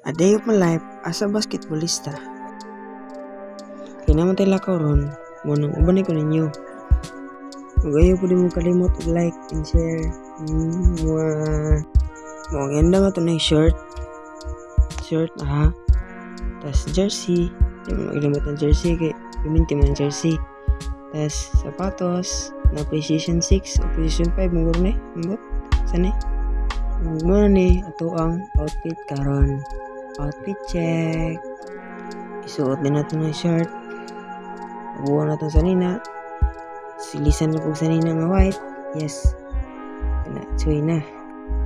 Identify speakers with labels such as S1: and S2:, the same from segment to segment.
S1: A day of my life as a basketballista. Kaya naman tayo lakaw ron, munang ubanay ko ninyo. Kung ayaw po din mo kalimot like and share. Maganda nga ito na yung shirt. Tas jersey. Hindi mo nakalimot ng jersey. Kaya piminti mo ng jersey. Tas sapatos. Na precision 6 o precision 5 mo gano'n eh. Ambot? Saan eh? Muna ni ato ang outfit karon. Outfit check. Isuot din natin ng shirt. Buwan natin sa nina. Silisan na po sa nina nga white. Yes. Tsuy na.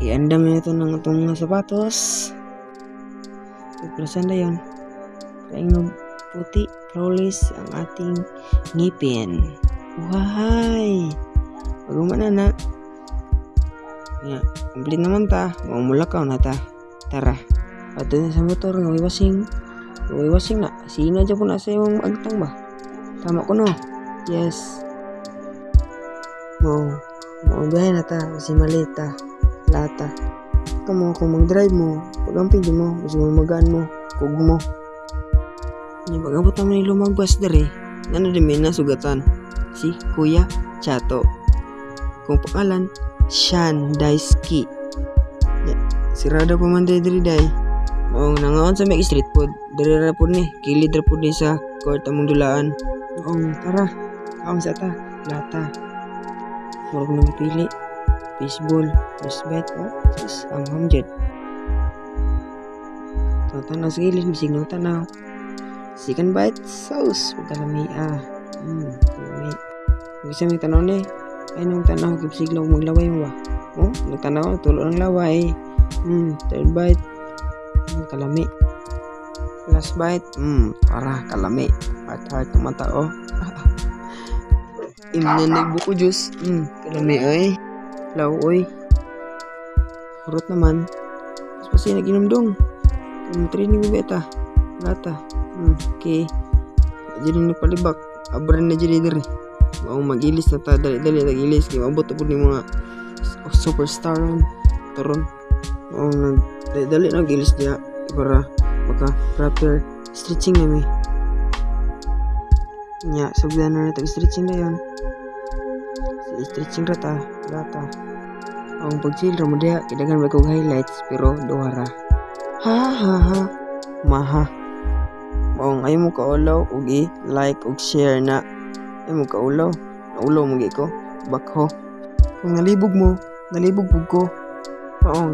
S1: Iandam na ito ng itong mga sapatos. Iplasan na yun. Kaing puti, flawless ang ating ngipin. Wahay! Pagumana na. Ya, complete naman ta. Mamulakaw na ta. Tara. Ato na sa motor nga wiwasing na. Sino dyan po na sa yung agtang ba? Tama ko no. Yes. Biyahe na ta. Kasi mali ta. Lata. Kamo kung mag-drive mo. Pagampin dyan mo. Kasi magaan mo. Kug mo. Pag-abot naman yung lumagbas dari. Ano din may nasugatan. Si Kuya Chato. Kung pangalan Sean Daisuke. Sirada pa man diri day. Nangaon sa may street food. Dari ra po ni. Kilid ra po ni sa court among dulaan. Tara. Kaon sa ta. Lata. Murag nang pili. Baseball. First bet. Sis. Ang hamjet. Tanaw sa gilid. Bisig na tanaw. Second bite. Sauce. Pagkalami. Kalami. Bisa may tanaw ni. Ay nung tanaw. Kipsiglaw maglaway mo ba? Nagtanaw. Tulo ng laway. Third bite. Kalami. Last bite. Para kalami. Heart ng mata Imnanig buko juice. Kalami ay. Law oy. Hurot naman. Pasi nag-inom dong. Training beta. Lata. Okay. Jadi nagpalibak. Abran na jadi diri. Mag-ilis na ta. Dali nag-ilis. Kaya mabot po ni mga superstar taron. Dali nag-ilis dia. Para maka-proper stretching na may. Sugdan na tag-stretching na yun. Stretching rata. Ang pag-chill ra mo dia. Kidagan ba kong highlights. Pero dohara. Maha. Ayaw mo kaulaw. Like ug share na. Ayaw mo kaulaw. Naulaw mo ko. Bakho. Kung nalibog mo. Nalibog po ko.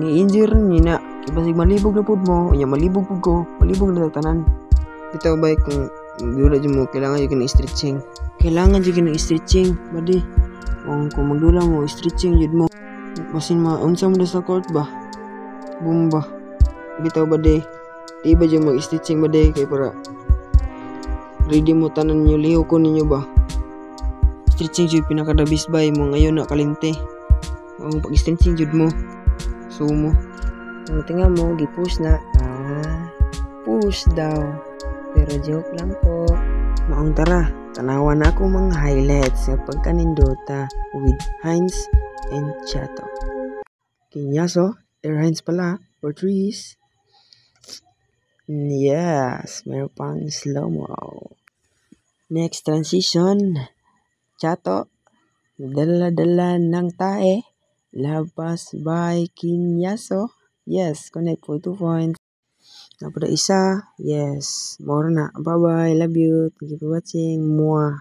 S1: I-injure niya na. Basig malibog na po mo. Malibog po ko. Malibog na tanan. Bitaw ba kung magdula dyan mo. Kailangan dyan ng stretching. Badi. Kung magdula mo. Stretching dyan mo. Basin unsa mo na sa court ba? Bumba. Bitaw ba de. Di ba dyan mag-stretching ba de. Kaya para ready mo tanan nyo. Liho ko ninyo ba? Stretching dyan pinakadabis ba. Mo ngayon na kalinte. Pag-stretching dyan mo. Sumo. Tingnan mo, gi-push na. Push daw. Pero joke lang po. Maong tara, tanawan na ako mga highlights sa pagkanindota with Heinz and Chato. Kinyaso, Air Heinz pala, or trees. Yes, meron pang slow-mo. Next transition, Chato. Dala-dala ng tae. Labas by Kinyaso. Yes, connect for 2 points. Napada isa. Yes. More na. Bye-bye. Love you. Thank you for watching. Mwah.